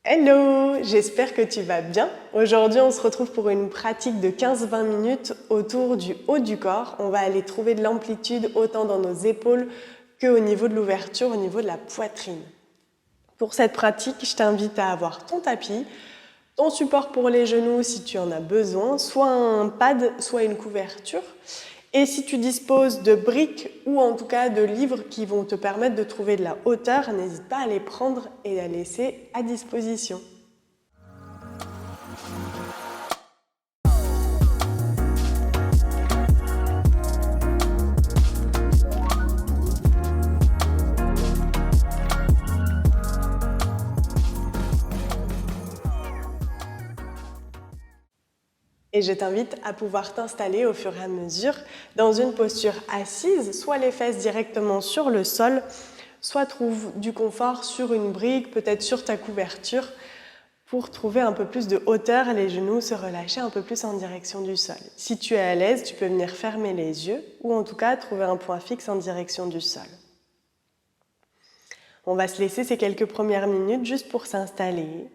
Hello, j'espère que tu vas bien. Aujourd'hui, on se retrouve pour une pratique de 15-20 minutes autour du haut du corps. On va aller trouver de l'amplitude autant dans nos épaules qu'au niveau de l'ouverture, au niveau de la poitrine. Pour cette pratique, je t'invite à avoir ton tapis, ton support pour les genoux si tu en as besoin, soit un pad, soit une couverture. Et si tu disposes de briques ou en tout cas de livres qui vont te permettre de trouver de la hauteur, n'hésite pas à les prendre et à laisser à disposition. Et je t'invite à pouvoir t'installer au fur et à mesure dans une posture assise, soit les fesses directement sur le sol, soit trouve du confort sur une brique, peut-être sur ta couverture, pour trouver un peu plus de hauteur, les genoux se relâcher un peu plus en direction du sol. Si tu es à l'aise, tu peux venir fermer les yeux ou en tout cas trouver un point fixe en direction du sol. On va se laisser ces quelques premières minutes juste pour s'installer,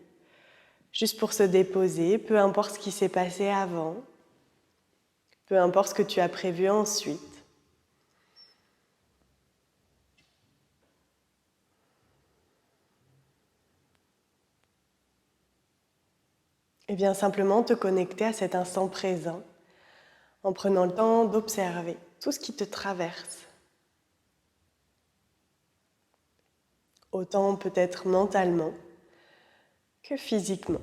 juste pour se déposer, peu importe ce qui s'est passé avant, peu importe ce que tu as prévu ensuite. Et bien simplement te connecter à cet instant présent en prenant le temps d'observer tout ce qui te traverse. Autant peut-être mentalement que physiquement.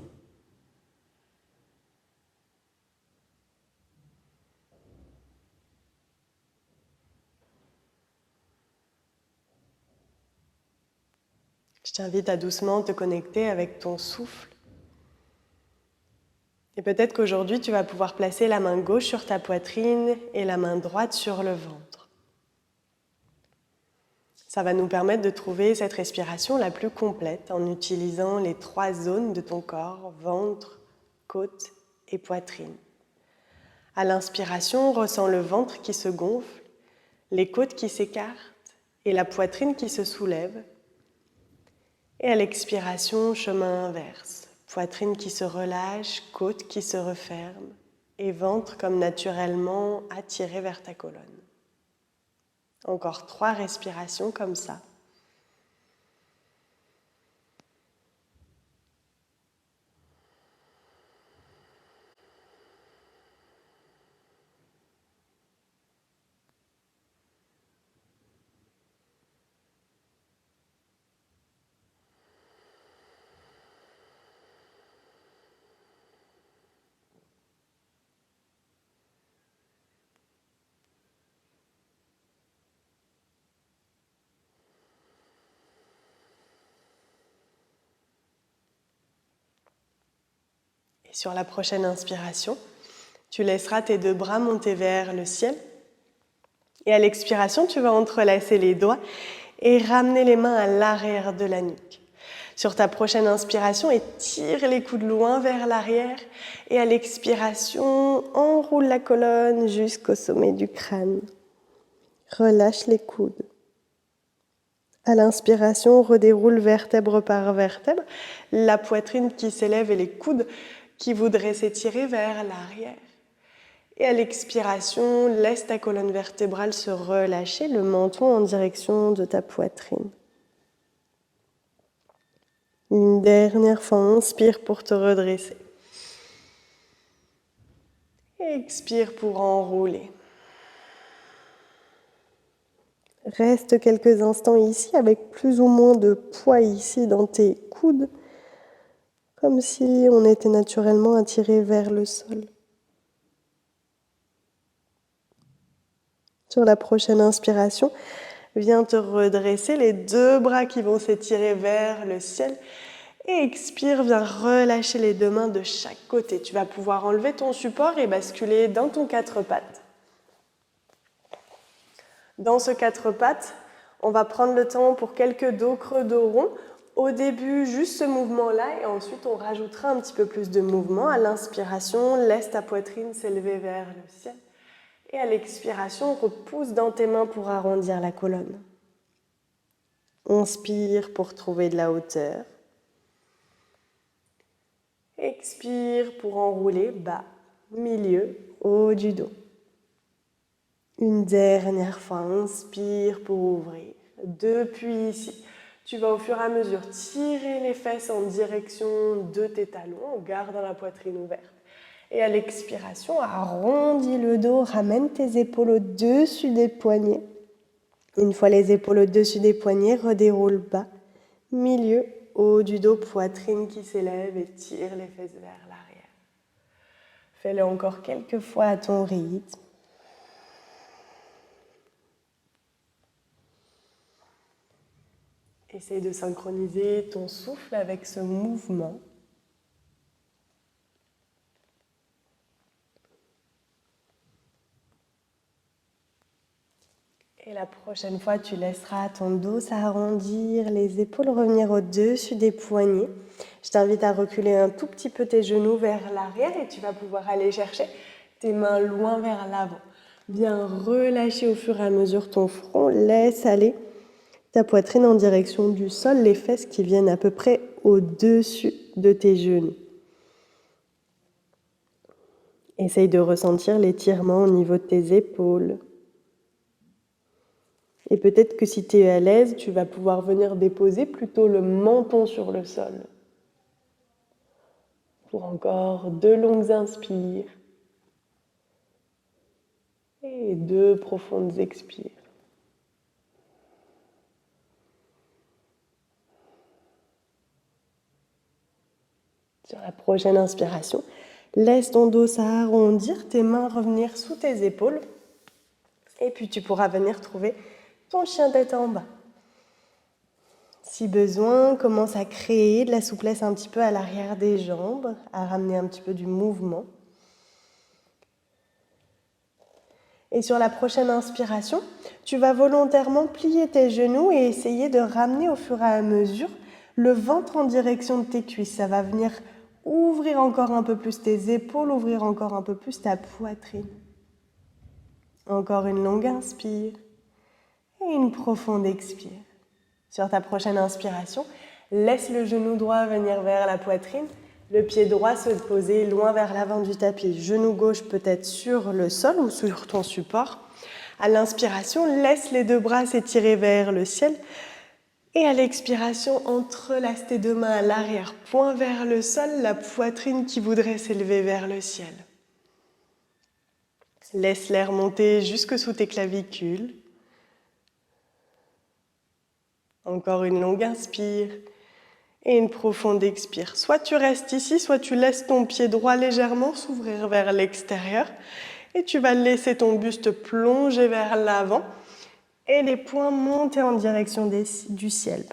Je t'invite à doucement te connecter avec ton souffle. Et peut-être qu'aujourd'hui, tu vas pouvoir placer la main gauche sur ta poitrine et la main droite sur le ventre. Ça va nous permettre de trouver cette respiration la plus complète en utilisant les 3 zones de ton corps, ventre, côte et poitrine. À l'inspiration, ressens le ventre qui se gonfle, les côtes qui s'écartent et la poitrine qui se soulève. Et à l'expiration, chemin inverse. Poitrine qui se relâche, côte qui se referme et ventre comme naturellement attiré vers ta colonne. Encore 3 respirations comme ça. Et sur la prochaine inspiration, tu laisseras tes 2 bras monter vers le ciel. Et à l'expiration, tu vas entrelacer les doigts et ramener les mains à l'arrière de la nuque. Sur ta prochaine inspiration, étire les coudes loin vers l'arrière. Et à l'expiration, enroule la colonne jusqu'au sommet du crâne. Relâche les coudes. À l'inspiration, redéroule vertèbre par vertèbre, la poitrine qui s'élève et les coudes qui voudraient s'étirer vers l'arrière. Et à l'expiration, laisse ta colonne vertébrale se relâcher, le menton en direction de ta poitrine. Une dernière fois, inspire pour te redresser. Et expire pour enrouler. Reste quelques instants ici avec plus ou moins de poids ici dans tes coudes, comme si on était naturellement attiré vers le sol. Sur la prochaine inspiration, viens te redresser, les 2 bras qui vont s'étirer vers le ciel. Et expire, viens relâcher les 2 mains de chaque côté. Tu vas pouvoir enlever ton support et basculer dans ton 4 pattes. Dans ce 4 pattes, on va prendre le temps pour quelques dos creux, dos rond. Au début, juste ce mouvement-là et ensuite on rajoutera un petit peu plus de mouvement. À l'inspiration, laisse ta poitrine s'élever vers le ciel. Et à l'expiration, repousse dans tes mains pour arrondir la colonne. Inspire pour trouver de la hauteur. Expire pour enrouler, bas, milieu, haut du dos. Une dernière fois, inspire pour ouvrir. Depuis ici, tu vas au fur et à mesure tirer les fesses en direction de tes talons, en gardant la poitrine ouverte. Et à l'expiration, arrondis le dos, ramène tes épaules au-dessus des poignets. Une fois les épaules au-dessus des poignets, redéroule bas, milieu, haut du dos, poitrine qui s'élève et tire les fesses vers l'arrière. Fais-le encore quelques fois à ton rythme. Essaye de synchroniser ton souffle avec ce mouvement. Et la prochaine fois, tu laisseras ton dos s'arrondir, les épaules revenir au-dessus des poignets. Je t'invite à reculer un tout petit peu tes genoux vers l'arrière et tu vas pouvoir aller chercher tes mains loin vers l'avant. Viens relâcher au fur et à mesure ton front, laisse aller ta poitrine en direction du sol, les fesses qui viennent à peu près au-dessus de tes genoux. Essaye de ressentir l'étirement au niveau de tes épaules. Et peut-être que si tu es à l'aise, tu vas pouvoir venir déposer plutôt le menton sur le sol. Pour encore 2 longues inspires et 2 profondes expires. Sur la prochaine inspiration, laisse ton dos s'arrondir, tes mains revenir sous tes épaules. Et puis tu pourras venir trouver ton chien tête en bas. Si besoin, commence à créer de la souplesse un petit peu à l'arrière des jambes, à ramener un petit peu du mouvement. Et sur la prochaine inspiration, tu vas volontairement plier tes genoux et essayer de ramener au fur et à mesure le ventre en direction de tes cuisses. Ça va venir ouvrir encore un peu plus tes épaules, ouvrir encore un peu plus ta poitrine. Encore une longue inspire et une profonde expire. Sur ta prochaine inspiration, laisse le genou droit venir vers la poitrine, le pied droit se poser loin vers l'avant du tapis. Genou gauche peut-être sur le sol ou sur ton support. À l'inspiration, laisse les 2 bras s'étirer vers le ciel. Et à l'expiration, entrelace tes 2 mains à l'arrière, poing vers le sol, la poitrine qui voudrait s'élever vers le ciel. Laisse l'air monter jusque sous tes clavicules. Encore une longue inspire et une profonde expire. Soit tu restes ici, soit tu laisses ton pied droit légèrement s'ouvrir vers l'extérieur et tu vas laisser ton buste plonger vers l'avant et les poings monter en direction du ciel.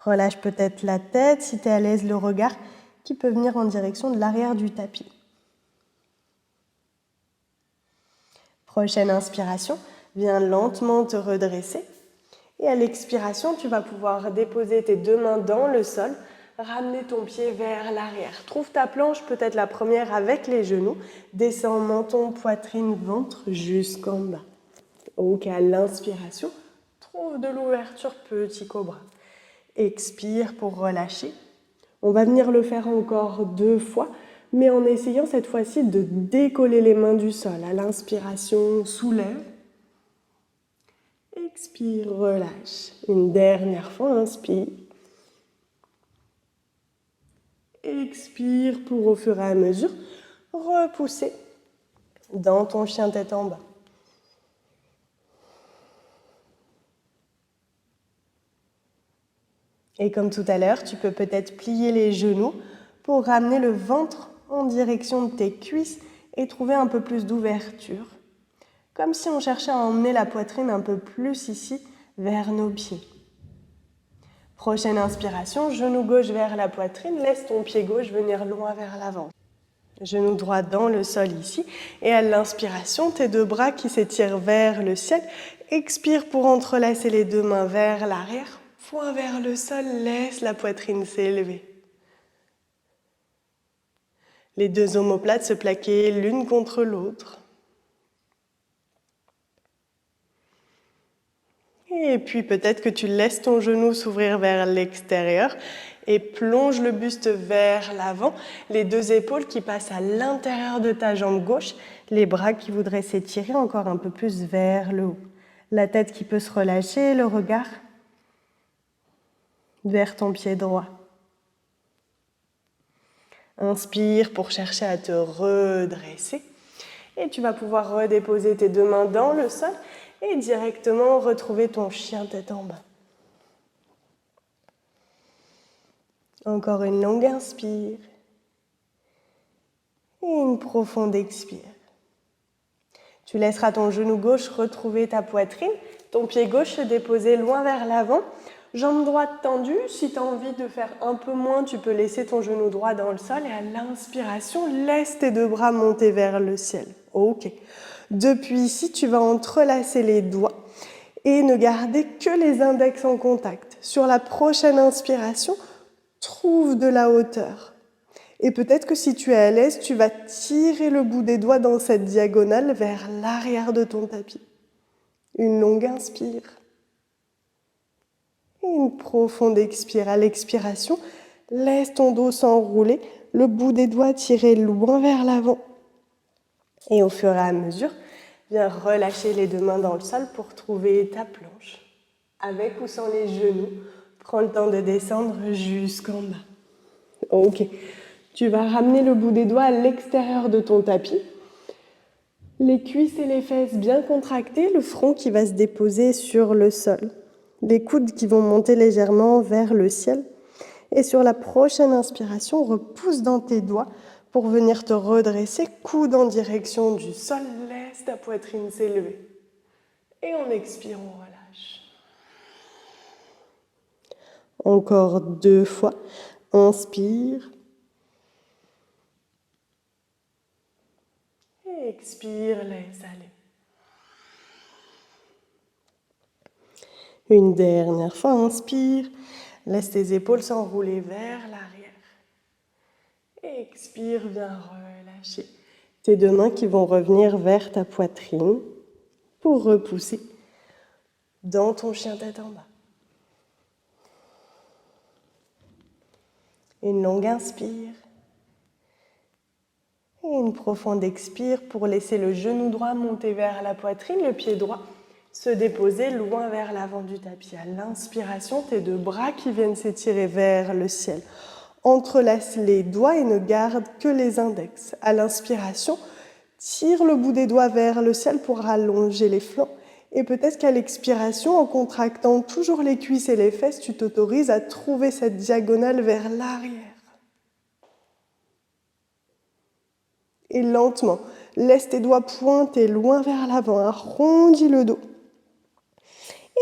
Relâche peut-être la tête, si tu es à l'aise, le regard qui peut venir en direction de l'arrière du tapis. Prochaine inspiration, viens lentement te redresser. Et à l'expiration, tu vas pouvoir déposer tes 2 mains dans le sol, ramener ton pied vers l'arrière. Trouve ta planche, peut-être la première avec les genoux. Descends menton, poitrine, ventre jusqu'en bas. Ok, à l'inspiration, trouve de l'ouverture, petit cobra. Expire pour relâcher. On va venir le faire encore 2 fois, mais en essayant cette fois-ci de décoller les mains du sol. À l'inspiration, soulève. Expire, relâche. Une dernière fois, inspire. Expire pour au fur et à mesure repousser dans ton chien tête en bas. Et comme tout à l'heure, tu peux peut-être plier les genoux pour ramener le ventre en direction de tes cuisses et trouver un peu plus d'ouverture. Comme si on cherchait à emmener la poitrine un peu plus ici vers nos pieds. Prochaine inspiration, genou gauche vers la poitrine, laisse ton pied gauche venir loin vers l'avant. Genou droit dans le sol ici. Et à l'inspiration, tes 2 bras qui s'étirent vers le ciel. Expire pour entrelacer les 2 mains vers l'arrière. Poing vers le sol, laisse la poitrine s'élever. Les 2 omoplates se plaquer l'une contre l'autre. Et puis peut-être que tu laisses ton genou s'ouvrir vers l'extérieur et plonge le buste vers l'avant, les deux épaules qui passent à l'intérieur de ta jambe gauche, les bras qui voudraient s'étirer encore un peu plus vers le haut. La tête qui peut se relâcher, le regard vers ton pied droit. Inspire pour chercher à te redresser. Et tu vas pouvoir redéposer tes deux mains dans le sol et directement retrouver ton chien tête en bas. Encore une longue inspire. Et une profonde expire. Tu laisseras ton genou gauche retrouver ta poitrine, ton pied gauche se déposer loin vers l'avant, jambe droite tendue. Si tu as envie de faire un peu moins, tu peux laisser ton genou droit dans le sol et à l'inspiration, laisse tes deux bras monter vers le ciel. Ok. Depuis ici, tu vas entrelacer les doigts et ne garder que les index en contact. Sur la prochaine inspiration, trouve de la hauteur. Et peut-être que si tu es à l'aise, tu vas tirer le bout des doigts dans cette diagonale vers l'arrière de ton tapis. Une longue inspire. Et une profonde expire. À l'expiration, laisse ton dos s'enrouler, le bout des doigts tiré loin vers l'avant. Et au fur et à mesure, viens relâcher les deux mains dans le sol pour trouver ta planche. Avec ou sans les genoux, prends le temps de descendre jusqu'en bas. Ok. Tu vas ramener le bout des doigts à l'extérieur de ton tapis. Les cuisses et les fesses bien contractées, le front qui va se déposer sur le sol. Les coudes qui vont monter légèrement vers le ciel. Et sur la prochaine inspiration, repousse dans tes doigts pour venir te redresser, coude en direction du sol. Laisse ta poitrine s'élever. Et en expire, on relâche. Encore 2 fois. Inspire. Et expire, laisse aller. Une dernière fois, inspire. Laisse tes épaules s'enrouler vers l'arrière. Et expire, viens relâcher tes deux mains qui vont revenir vers ta poitrine pour repousser dans ton chien tête en bas. Une longue inspire. Et une profonde expire pour laisser le genou droit monter vers la poitrine, le pied droit se déposer loin vers l'avant du tapis. À l'inspiration, tes deux bras qui viennent s'étirer vers le ciel. Entrelace les doigts et ne garde que les index. À l'inspiration, tire le bout des doigts vers le ciel pour allonger les flancs. Et peut-être qu'à l'expiration, en contractant toujours les cuisses et les fesses, tu t'autorises à trouver cette diagonale vers l'arrière. Et lentement, laisse tes doigts pointer loin vers l'avant, arrondis le dos.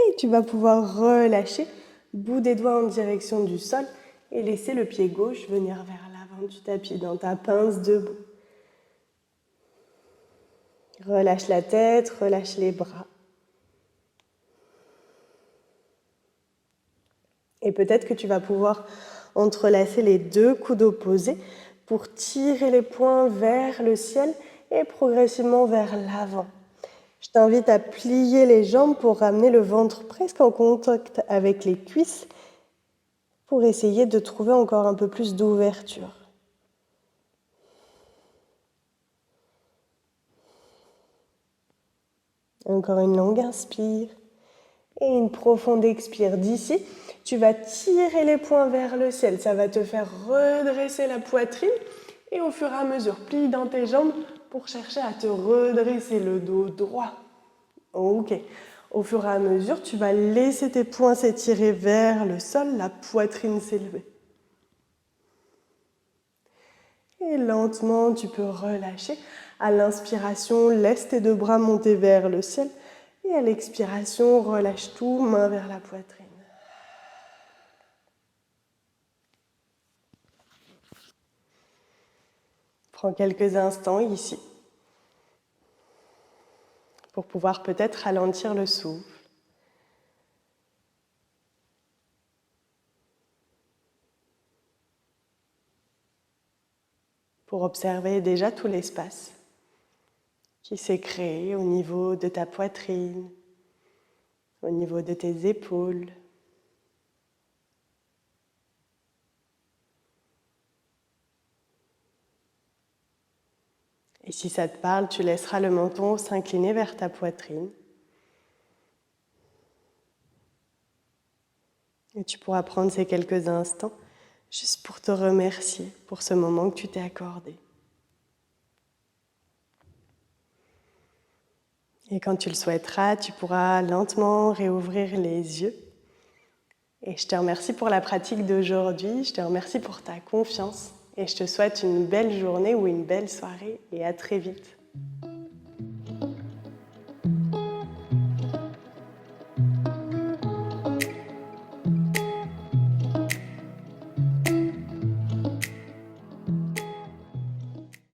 Et tu vas pouvoir relâcher, bout des doigts en direction du sol et laisser le pied gauche venir vers l'avant du tapis dans ta pince debout. Relâche la tête, relâche les bras. Et peut-être que tu vas pouvoir entrelacer les deux coudes opposés pour tirer les poings vers le ciel et progressivement vers l'avant. Je t'invite à plier les jambes pour ramener le ventre presque en contact avec les cuisses pour essayer de trouver encore un peu plus d'ouverture. Encore une longue inspire et une profonde expire. D'ici, tu vas tirer les poings vers le ciel. Ça va te faire redresser la poitrine et au fur et à mesure, plie dans tes jambes pour chercher à te redresser le dos droit. Ok. Au fur et à mesure, tu vas laisser tes poings s'étirer vers le sol, la poitrine s'élever. Et lentement, tu peux relâcher. À l'inspiration, laisse tes deux bras monter vers le ciel. Et à l'expiration, relâche tout, main vers la poitrine. Prends quelques instants ici pour pouvoir peut-être ralentir le souffle. Pour observer déjà tout l'espace qui s'est créé au niveau de ta poitrine, au niveau de tes épaules. Et si ça te parle, tu laisseras le menton s'incliner vers ta poitrine. Et tu pourras prendre ces quelques instants juste pour te remercier pour ce moment que tu t'es accordé. Et quand tu le souhaiteras, tu pourras lentement réouvrir les yeux. Et je te remercie pour la pratique d'aujourd'hui, je te remercie pour ta confiance et je te souhaite une belle journée ou une belle soirée et à très vite.